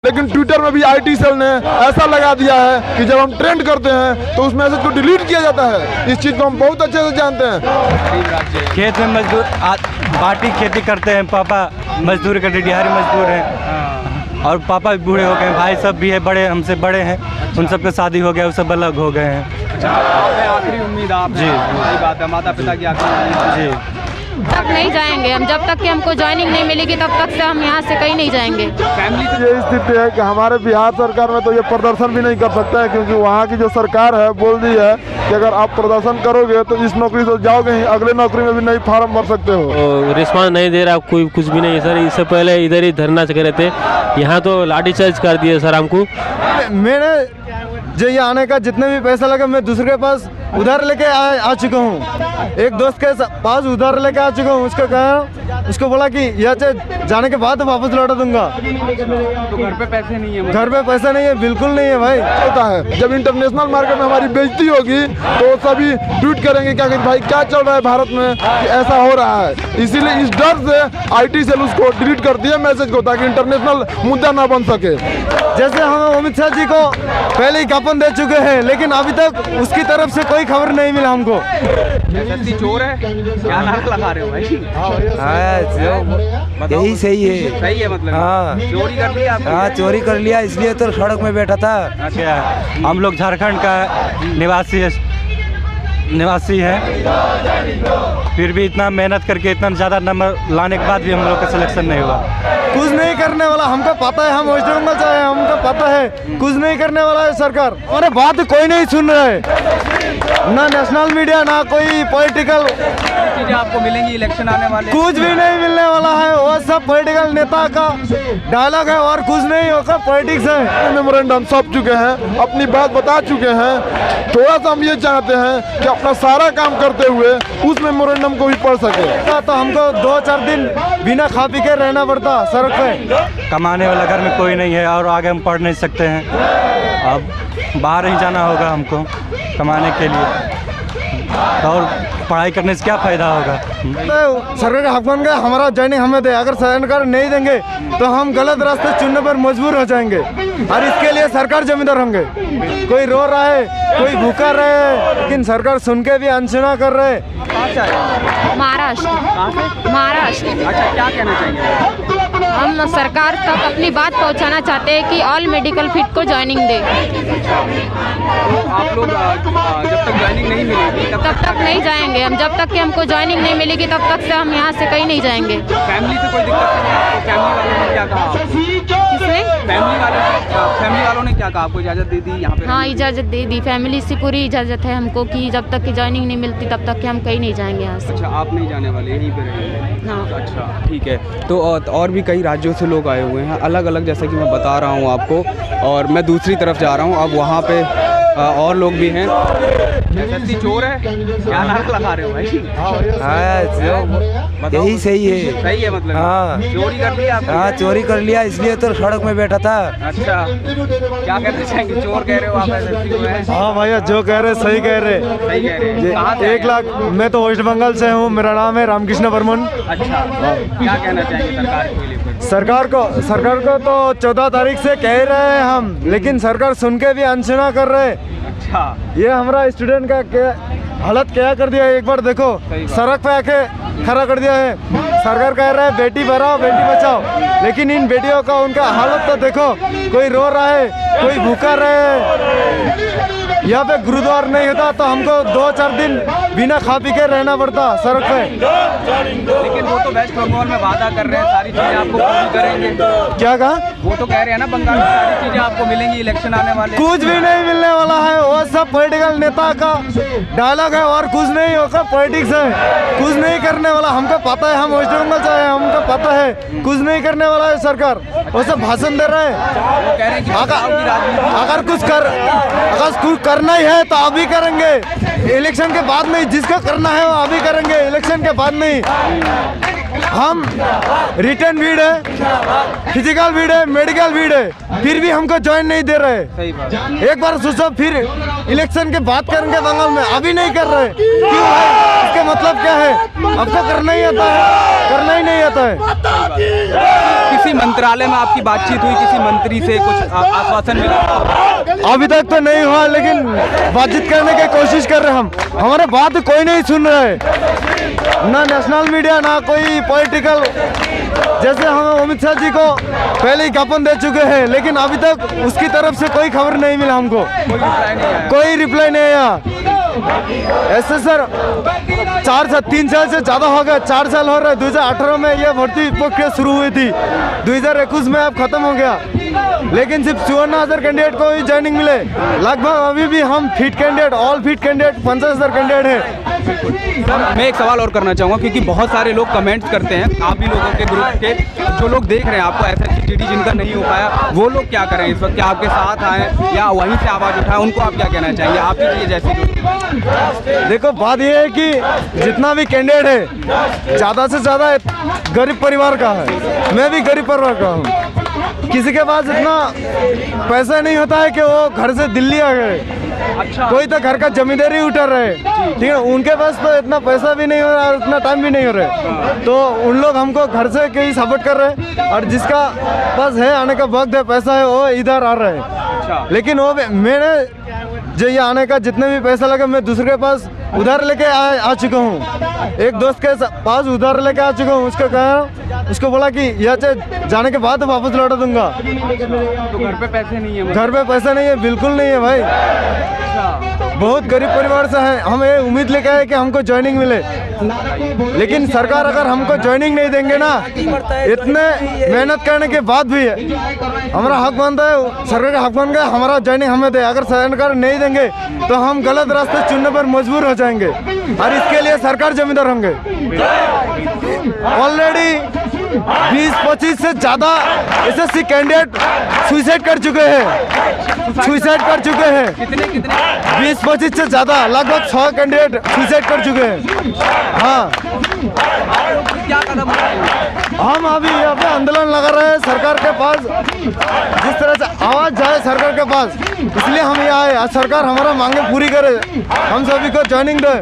लेकिन ट्विटर में भी IT सेल ने ऐसा लगा दिया है कि जब हम ट्रेंड करते हैं तो उस मैसेज को डिलीट किया जाता है। इस चीज़ को हम बहुत अच्छे से जानते हैं। खेत में मजदूर बाटी खेती करते हैं, पापा मजदूर करते, दिहाड़ी मजदूर हैं, और पापा भी बूढ़े हो गए हैं, भाई सब भी है, बड़े हमसे बड़े हैं, उन सबके शादी हो गया, वो सब अलग हो गए हैं। अच्छा, आखिरी उम्मीद आप जी, सही बात है, माता पिता की आखिरी उम्मीद जी। तक नहीं जाएंगे हम, जब तक कि हमको ज्वाइनिंग नहीं मिलेगी तब तक से हम यहाँ से कहीं नहीं जाएंगे। फैमिली से ये स्थिति है कि हमारे बिहार सरकार में तो ये प्रदर्शन भी नहीं कर सकता है, क्योंकि वहाँ की जो सरकार है बोल दी है कि अगर आप प्रदर्शन करोगे तो इस नौकरी से जाओगे ही, अगले नौकरी में भी नहीं फॉर्म भर सकते हो। रिस्पांस नहीं दे रहा कोई, कुछ भी नहीं सर। इससे पहले इधर ही धरना कर रहे थे, यहाँ तो लाठीचार्ज कर दिए सर हमको। मैंने जो ये आने का जितने भी पैसा लगा मैं दूसरे के पास उधार लेके आ चुका हूँ। एक दोस्त के पास उधार लेके आ चुका हूँ। उसको कहा, उसको बोला कि यहाँ से जाने के बाद वापस लौटा दूंगा। तो घर पे पैसे नहीं है? घर पे पैसा नहीं है, बिल्कुल नहीं है भाई। होता है जब इंटरनेशनल मार्केट में हमारी बेइज्जती होगी तो सभी ट्वीट करेंगे क्या कि भाई क्या चल रहा है भारत में कि ऐसा हो रहा है। इसीलिए इस डर से IT सेल उसको डिलीट कर दिया मैसेज को, ताकि इंटरनेशनल मुद्दा ना बन सके। जैसे हम अमित शाह जी को पहले ही ज्ञापन दे चुके हैं, लेकिन अभी तक उसकी तरफ से कोई खबर नहीं मिला हमको। सच्ची चोर है, क्या नारा लगा रहे हो भाई? यही सही है। सही है मतलब? हाँ, चोरी कर लिया आपने? हाँ चोरी कर लिया, इसलिए तो सड़क में बैठा था। अच्छा, हम लोग झारखंड का निवासी है, फिर भी इतना मेहनत करके इतना ज़्यादा नंबर लाने के बाद भी हम लोग का सिलेक्शन नहीं हुआ। कुछ नहीं करने वाला हमको पता है, हम वेस्ट बंगाल से आए, हमको पता है कुछ नहीं करने वाला है सरकार। हमारे बात कोई नहीं सुन रहा है, ना नेशनल मीडिया ना कोई पॉलिटिकल चीजें आपको मिलेंगी इलेक्शन आने वाले? कुछ भी नहीं मिलने वाला है। वो सब पॉलिटिकल नेता का डायलॉग है और कुछ नहीं होगा, पॉलिटिक्स है। मेमोरेंडम सौंप चुके हैं, अपनी बात बता चुके हैं। थोड़ा सा हम ये चाहते हैं कि अपना सारा काम करते हुए उस मेमोरेंडम को भी पढ़ सके। तो हमको 2-4 दिन बिना खा पी के रहना पड़ता सड़क पे। कमाने वाला घर में कोई नहीं है और आगे हम पढ़ नहीं सकते हैं। अब बाहर ही जाना होगा हमको कमाने के लिए, और पढ़ाई करने से क्या फ़ायदा होगा? तो सरकार का हुक्म का हमारा ज्वाइनिंग हमें दे, अगर सरकार नहीं देंगे तो हम गलत रास्ते चुनने पर मजबूर हो जाएंगे, और इसके लिए सरकार जिम्मेदार होंगे। कोई रो रहा है, कोई भूखा रहा है, लेकिन सरकार सुन के भी अनसुना कर रहे हैं। महाराष्ट्र। अच्छा, क्या कहना चाहेंगे? हम सरकार तक अपनी बात पहुंचाना चाहते हैं कि ऑल मेडिकल फिट को ज्वाइनिंग दे। तो आप लोग जब तक ज्वाइनिंग नहीं मिलेगी तब तक नहीं जाएंगे हम, जब तक कि हमको ज्वाइनिंग नहीं मिलेगी तब तक से हम यहाँ से कहीं नहीं जाएंगे। फैमिली से कोई दिक्कत नहीं है? फैमिली वालों ने क्या कहा? फैमिली वालों ने क्या कहा? आपको इजाज़त दे दी यहाँ पे? हाँ, इजाज़त दे दी, फैमिली से पूरी इजाज़त है हमको कि जब तक कि ज्वाइनिंग नहीं मिलती तब तक कि हम कहीं नहीं जाएंगे यहाँ से। अच्छा, आप नहीं जाने वाले, यहीं पे रहेंगे? हाँ। अच्छा, ठीक है। तो और भी कई राज्यों से लोग आए हुए हैं, अलग अलग, जैसे कि मैं बता रहा हूँ आपको, और मैं दूसरी तरफ जा रहा हूँ। अब वहाँ पे और लोग भी हैं। सच्ची चोर है, क्या नारा लगा रहे हो भाई? हाँ यही सही है। सही है मतलब? हाँ, चोरी कर लिया आपने? हाँ चोरी कर लिया, इसलिए तो सड़क में बैठा था। अच्छा, क्या कहना चाहेंगे? चोर कह रहे हो आप? ऐसे? हाँ भैया, जो कह रहे सही कह रहे। सही कह रहे हैं। कहाँ से 1 लाख, मैं तो वेस्ट बंगाल से हूँ, मेरा नाम है रामकृष्ण बर्मन। अच्छा, क्या कहना चाहेंगे सरकार के लिए? सरकार को तो 14 तारीख से कह रहे हैं हम, लेकिन सरकार सुन के भी अनसुना कर रहे। अच्छा, ये हमारा स्टूडेंट का क्या हालत क्या कर दिया है, एक बार देखो, सड़क पे आके खड़ा कर दिया है। सरकार कह रहा है बेटी बढ़ाओ बेटी बचाओ, लेकिन इन बेटियों का उनका हालत तो देखो, कोई रो रहा है, कोई भूखा रहा है। यहाँ पे गुरुद्वार नहीं होता तो हमको 2-4 दिन बिना खा पी के रहना पड़ता सड़क पे। लेकिन वो तो वेस्ट बंगाल में वादा कर रहे हैं सारी चीजें आपको पूरी करेंगे। क्या कहा? वो तो कह रहे हैं ना बंगाल में सारी चीजें आपको मिलेंगी इलेक्शन आने वाले। कुछ भी नहीं मिलने वाला है। वो सब पॉलिटिकल नेता का डायलॉग है और कुछ नहीं होगा, पॉलिटिक्स है। कुछ नहीं करने वाला, हमको पता है, हम वेस्ट बंगाल से आए, हमको पता है कुछ नहीं करने वाला है सरकार। वो सब भाषण दे रहे हैं। वो कह रहे हैं कि अगर कुछ करना ही है तो अभी करेंगे, इलेक्शन के बाद नहीं। जिसका करना है वो अभी करेंगे, इलेक्शन के बाद नहीं। हम रिटर्न भीड़ है, फिजिकल भीड़ है, मेडिकल भीड़ है, फिर भी हमको ज्वाइन नहीं दे रहे। सही बात। एक बार सोचो, फिर इलेक्शन के बात करेंगे बंगाल में, अभी नहीं कर रहे। क्यों भाई? इसका मतलब क्या है? आपको करना ही आता है, करना ही नहीं आता है। किसी मंत्रालय में आपकी बातचीत हुई, किसी मंत्री से कुछ आश्वासन मिला? अभी तक तो नहीं हुआ, लेकिन बातचीत करने की कोशिश कर रहे हम। हमारे बात कोई नहीं सुन रहा है, ना नेशनल मीडिया, ना कोई पॉलिटिकल। जैसे हम अमित शाह जी को पहले ही ज्ञापन दे चुके हैं, लेकिन अभी तक उसकी तरफ से कोई खबर नहीं मिला हमको, कोई रिप्लाई नहीं आया। ऐसे सर 3 साल से ज़्यादा हो गया, 4 साल हो रहा है। 2018 में यह भर्ती प्रक्रिया शुरू हुई थी, 2021 में अब खत्म हो गया, लेकिन सिर्फ 54,000 कैंडिडेट को ही ज्वाइनिंग मिले। लगभग अभी भी हम fit candidate, all fit candidate 50,000 candidate है। मैं एक सवाल और करना चाहूँगा, क्योंकि बहुत सारे लोग कमेंट्स करते हैं, आप भी लोगों के ग्रुप के जो लोग देख रहे हैं आपको SSCTD जिनका नहीं हो पाया, वो लोग क्या करें इस वक्त? क्या आपके साथ आए या वहीं से आवाज़ उठाएं? उनको आप क्या कहना चाहेंगे? आप ही जैसे देखो, बात यह है कि जितना भी कैंडिडेट है ज़्यादा से ज़्यादा गरीब परिवार का है। मैं भी गरीब परिवार का हूँ। किसी के पास इतना पैसा नहीं होता है कि वो घर से दिल्ली आ गए। अच्छा। कोई तो घर का जमींदारी उठा रहे, ठीक है, उनके पास तो इतना पैसा भी नहीं हो रहा और इतना टाइम भी नहीं हो रहा, तो उन लोग हमको घर से कहीं सपोर्ट कर रहे हैं। और जिसका पास है, आने का वक्त है, पैसा है, वो इधर आ रहे हैं। लेकिन वो मैंने जो ये आने का जितने भी पैसा लगा, मैं दूसरे के पास उधार लेके आ चुका हूँ। एक दोस्त के पास उधार लेके आ चुका हूँ। उसको कहा, उसको बोला कि यहाँ से जाने के बाद वापस लौटा दूंगा। तो घर पे पैसे नहीं है? घर पे पैसा नहीं है, बिल्कुल नहीं है भाई। बहुत गरीब परिवार से है। हम ये उम्मीद लेके आए कि हमको ज्वाइनिंग मिले, लेकिन सरकार अगर हमको ज्वाइनिंग नहीं देंगे ना, इतने मेहनत करने के बाद भी हमारा हक बनता है, सरकार का हक बन गया, हमारा ज्वाइनिंग हमें दे। अगर सरकार नहीं देंगे तो हम गलत रास्ते चुनने पर मजबूर हो जाएंगे, और इसके लिए सरकार जिम्मेदार होंगे। ऑलरेडी 20-25 से ज़्यादा SSC कैंडिडेट सुसाइड कर चुके हैं, 20-25 से ज़्यादा, लगभग 100 कैंडिडेट सुसाइड कर चुके हैं। हाँ, क्या कदम हम अभी यहाँ पे आंदोलन लगा रहे हैं सरकार के पास, जिस तरह से आवाज़ जाए सरकार के पास, इसलिए हम यहाँ आए। आज सरकार हमारा मांगे पूरी करे, हम सभी को ज्वाइनिंग दे,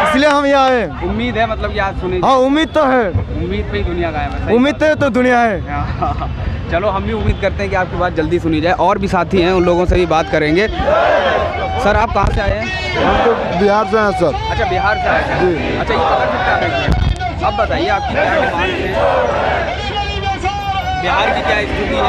इसलिए हम यहाँ आए। उम्मीद है, मतलब याद सुनी? हाँ, उम्मीद तो है, उम्मीद पे ही दुनिया कायम है। उम्मीद तो दुनिया है। चलो, हम भी उम्मीद करते हैं कि आपकी बात जल्दी सुनी जाए। और भी साथी हैं, उन लोगों से भी बात करेंगे। सर, आप कहाँ से आए हैं? हम तो बिहार से हैं सर। अच्छा, बिहार से आए हैं। जी। अच्छा, ये पता सकता है? अब बताइए आपकी क्या डिमांड है, बिहार की क्या स्थिति है?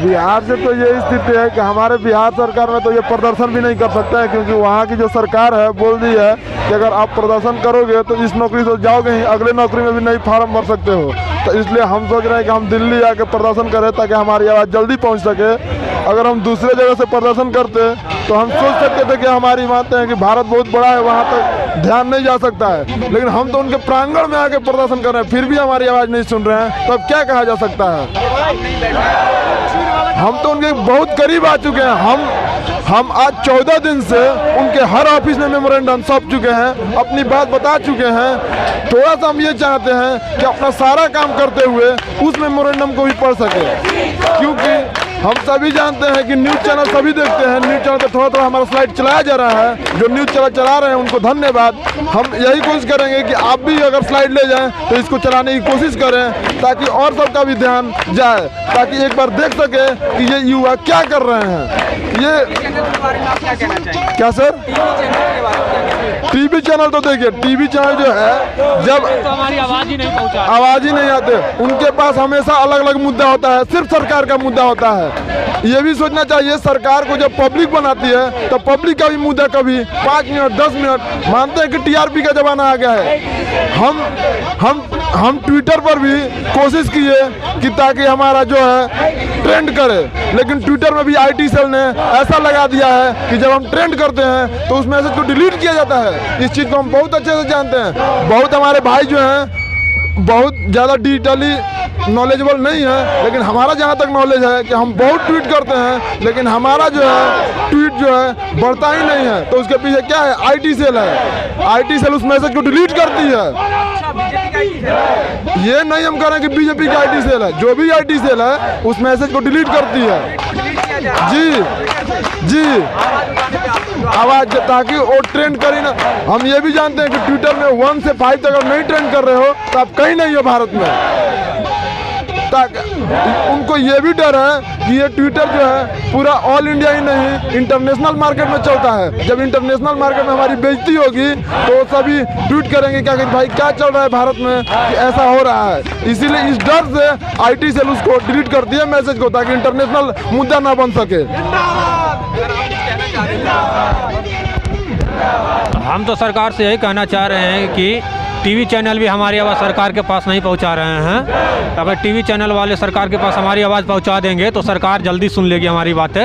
बिहार से तो ये स्थिति है कि हमारे बिहार सरकार में तो ये प्रदर्शन भी नहीं कर सकता है, क्योंकि वहाँ की जो सरकार है बोल दी है कि अगर आप प्रदर्शन करोगे तो इस नौकरी से जाओगे ही, अगले नौकरी में भी नहीं फॉर्म भर सकते हो। तो इसलिए हम सोच रहे हैं कि हम दिल्ली आके प्रदर्शन करें ताकि हमारी आवाज़ जल्दी पहुँच सके। अगर हम दूसरे जगह से प्रदर्शन करते तो हम सोच सकते थे कि हमारी मानते हैं कि भारत बहुत बड़ा है, वहाँ तक ध्यान नहीं जा सकता है, लेकिन हम तो उनके प्रांगण में आके प्रदर्शन कर रहे हैं, फिर भी हमारी आवाज़ नहीं सुन रहे हैं, तो अब क्या कहा जा सकता है? हम तो उनके बहुत करीब आ चुके हैं। हम आज 14 दिन से उनके हर ऑफिस में मेमोरेंडम सौंप चुके हैं, अपनी बात बता चुके हैं। थोड़ा सा हम ये चाहते हैं कि अपना सारा काम करते हुए उस मेमोरेंडम को भी पढ़ सके, क्योंकि हम सभी जानते हैं कि न्यूज़ चैनल सभी देखते हैं। न्यूज़ चैनल पर थोड़ा थोड़ा हमारा स्लाइड चलाया जा रहा है। जो न्यूज़ चैनल चला रहे हैं उनको धन्यवाद। हम यही कोशिश करेंगे कि आप भी अगर स्लाइड ले जाएं तो इसको चलाने की कोशिश करें, ताकि और सबका भी ध्यान जाए, ताकि एक बार देख सके कि ये युवा क्या कर रहे हैं। ये क्या सर? टीवी चैनल तो देखिए, टीवी चैनल जो है जब तो हमारी आवाज़ ही नहीं पहुंचा, आवाज़ ही नहीं आते, उनके पास हमेशा अलग अलग मुद्दा होता है, सिर्फ सरकार का मुद्दा होता है। ये भी सोचना चाहिए, सरकार को जब पब्लिक बनाती है तो पब्लिक का भी मुद्दा कभी 5 मिनट 10 मिनट, मानते हैं कि TRP का जमाना आ गया है। हम ट्विटर पर भी कोशिश किए कि ताकि हमारा जो है ट्रेंड करे, लेकिन ट्विटर में भी IT सेल ने ऐसा लगा दिया है कि जब हम ट्रेंड करते हैं तो उस मैसेज को डिलीट किया जाता है। इस चीज़ को हम बहुत अच्छे से जानते हैं। बहुत हमारे भाई जो हैं बहुत ज़्यादा डिजिटली नॉलेजेबल नहीं है, लेकिन हमारा जहाँ तक नॉलेज है कि हम बहुत ट्वीट करते हैं, लेकिन हमारा जो है ट्वीट जो है बढ़ता ही नहीं है। तो उसके पीछे क्या है? आईटी सेल है। आईटी सेल उस मैसेज को डिलीट करती है। ये नहीं हम कह रहे हैं कि बीजेपी की आईटी सेल है, जो भी आईटी सेल है उस मैसेज को डिलीट करती है। जी आवाज, ताकि वो ट्रेंड करें ना। हम ये भी जानते हैं कि ट्विटर में 1 से 5 तक अगर नहीं ट्रेंड कर रहे हो तो आप कहीं नहीं हो भारत में। ताकि उनको ये भी डर है कि ये ट्विटर जो है पूरा ऑल इंडिया ही नहीं इंटरनेशनल मार्केट में चलता है। जब इंटरनेशनल मार्केट में हमारी बेइज्जती होगी तो सभी ट्वीट करेंगे क्या कि भाई क्या चल रहा है भारत में कि ऐसा हो रहा है। इसीलिए इस डर से आईटी सेल उसको डिलीट करती है मैसेज को, ताकि इंटरनेशनल मुद्दा ना बन सके। हम तो सरकार से यही कहना चाह रहे हैं कि टीवी चैनल भी हमारी आवाज़ सरकार के पास नहीं पहुंचा रहे हैं। अगर टीवी चैनल वाले सरकार के पास हमारी आवाज़ पहुंचा देंगे तो सरकार जल्दी सुन लेगी हमारी बातें।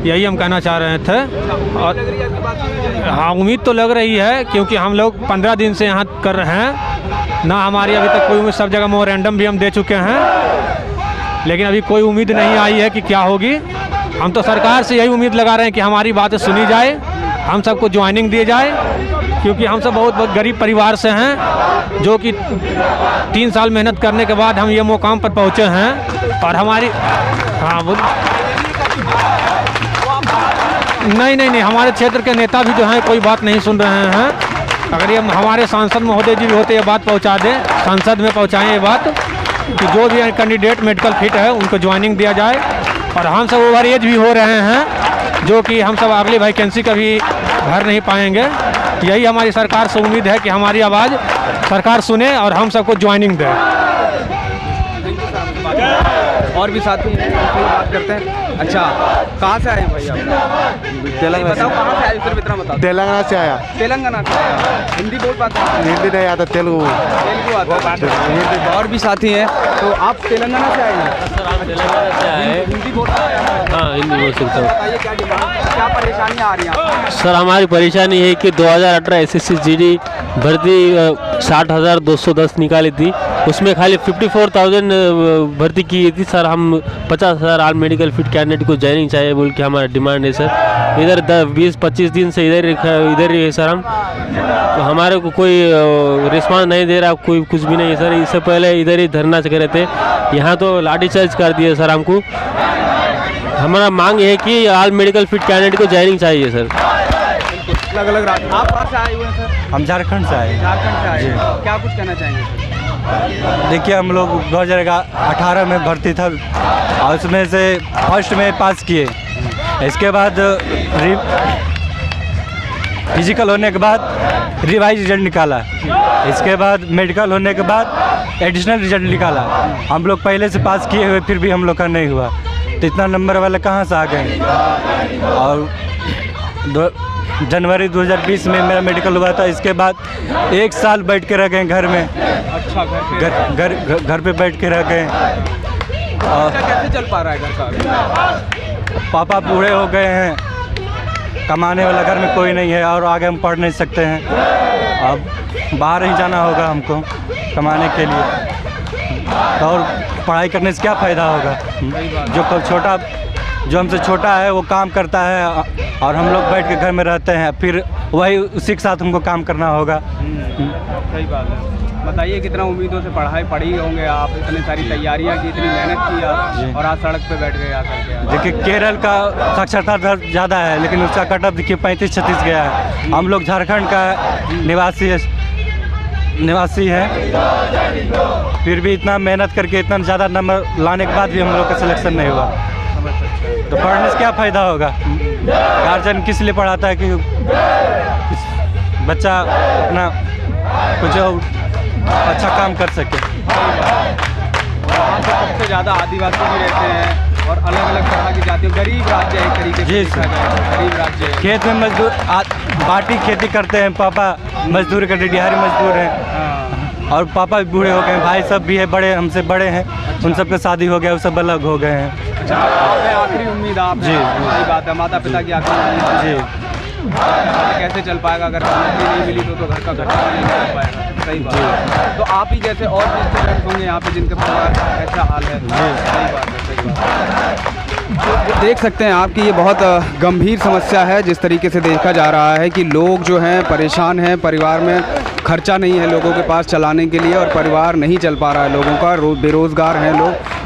यही हम कहना चाह रहे थे। और हाँ, उम्मीद तो लग रही है, क्योंकि हम लोग 15 दिन से यहाँ कर रहे हैं ना। हमारी अभी तक कोई उम्मीद, सब जगह मोरेंडम भी हम दे चुके हैं, लेकिन अभी कोई उम्मीद नहीं आई है कि क्या होगी। हम तो सरकार से यही उम्मीद लगा रहे हैं कि हमारी बातें सुनी जाए, हम सबको ज्वाइनिंग दी जाए, क्योंकि हम सब बहुत गरीब परिवार से हैं, जो कि 3 साल मेहनत करने के बाद हम ये मुकाम पर पहुँचे हैं। और हमारी वो नहीं, हमारे क्षेत्र के नेता भी जो हैं कोई बात नहीं सुन रहे हैं। अगर ये हमारे सांसद महोदय जी भी होते ये बात पहुँचा दें, संसद में पहुँचाएँ ये बात कि जो भी कैंडिडेट मेडिकल फिट है उनको ज्वाइनिंग दिया जाए। और हम सब ओवर एज भी हो रहे हैं, जो कि हम सब अगली वैकेंसी का भी भर नहीं पाएंगे। यही हमारी सरकार से उम्मीद है कि हमारी आवाज़ सरकार सुने और हम सबको ज्वाइनिंग दे। और भी साथी हैं, उनसे बात करते हैं। अच्छा, कहाँ से आए हैं भाई आप? तेलंगाना बताओ कहाँ से आए, सिर्फ इतना बताओ। तेलंगाना से आया। तेलंगाना से आया। हिंदी बोल पाते हैं? हिंदी नहीं आता, तेलुगु आता है। और भी साथी हैं, तो आप तेलंगाना से आए हैं? सर आप तेलंगाना से आए? हिंदी बोल सकते हैं? हाँ, हिंदी बोल सकता हूँ। बताइए क्या डिमांड, क्या परेशानियाँ आ रही हैं? सर हमारी परेशानी है कि 2018 SSC GD भर्ती 60,210 निकाली थी, उसमें खाली 54,000 भर्ती की थी। सर हम 50,000 आल मेडिकल फिट कैंडिडेट को ज्वाइनिंग चाहिए बोल के हमारा डिमांड है सर। इधर 20-25 दिन से इधर ही है सर हम, तो हमारे को कोई रिस्पांस नहीं दे रहा, कोई कुछ भी नहीं है सर। इससे पहले इधर ही धरना कर रहे थे, यहाँ तो लाठीचार्ज कर दिए सर हमको। हमारा मांग है कि आल मेडिकल फिट कैंडिडेट को ज्वाइनिंग चाहिए सर। अलग अलग राज्य। आप कहाँ से आए हुए हैं सर? हम झारखंड से आए। झारखंड से आए हैं। क्या कुछ कहना चाहेंगे सर? देखिए, हम लोग 2018 में भर्ती था और उसमें से फर्स्ट में पास किए। इसके बाद फिजिकल होने के बाद रिवाइज रिजल्ट निकाला। इसके बाद मेडिकल होने के बाद एडिशनल रिजल्ट निकाला। हम लोग पहले से पास किए हुए फिर भी हम लोग का नहीं हुआ, तो इतना नंबर वाले कहाँ से आ गए। और जनवरी 2020 में मेरा मेडिकल हुआ था। इसके बाद 1 साल बैठ के रह गए घर में। अच्छा, घर पे बैठ के रह गए। और कैसे चल पा रहा है घर का? पापा बूढ़े हो गए हैं, कमाने वाला घर में कोई नहीं है और आगे हम पढ़ नहीं सकते हैं। अब बाहर ही जाना होगा हमको कमाने के लिए, तो और पढ़ाई करने से क्या फ़ायदा होगा। जो हमसे छोटा है वो काम करता है और हम लोग बैठ के घर में रहते हैं, फिर वही उसी के साथ हमको काम करना होगा। सही बात है। बताइए, कितना उम्मीदों से पढ़ी होंगे आप, इतनी सारी तैयारियां की, इतनी मेहनत की आप, और आज सड़क पे बैठ गए आकर के। देखिए, केरल का साक्षरता दर ज़्यादा है, लेकिन उसका कट ऑफ देखिए 35-36 गया है। हम लोग झारखंड का निवासी है, फिर भी इतना मेहनत करके इतना ज़्यादा नंबर लाने के बाद भी हम लोग का सिलेक्शन नहीं हुआ, तो पढ़ने से क्या फ़ायदा होगा। गार्जियन किस लिए पढ़ाता है कि बच्चा अपना कुछ अच्छा काम कर सके। वहाँ पर सबसे ज़्यादा आदिवासी भी रहते हैं और अलग अलग तरह की जातियों, गरीब राज्य है एक तरीके से देखा जाए, गरीब राज्य है। खेत में मजदूर बाटी खेती करते हैं, पापा मजदूर करते, दिहाड़ी मजदूर हैं। और पापा भी बूढ़े हो गए हैं, भाई सब भी है, बड़े हमसे बड़े हैं। उन सबके शादी हो गया, वो सब अलग हो गए हैं। अच्छा, आखिरी उम्मीद आप? जी, सही बात है, माता पिता की आखिरी उम्मीद। जी, कैसे चल पाएगा अगर नौकरी नहीं मिली तो घर का खर्चा नहीं चल पाएगा। सही बात है। तो आप ही जैसे और भी स्टूडेंट्स होंगे यहाँ पे जिनके परिवार का ऐसा हाल है। सही बात है, सही बात है। देख सकते हैं आप कि ये बहुत गंभीर समस्या है। जिस तरीके से देखा जा रहा है कि लोग जो हैं परेशान हैं, परिवार में खर्चा नहीं है लोगों के पास चलाने के लिए और परिवार नहीं चल पा रहा है लोगों का, बेरोज़गार हैं लोग।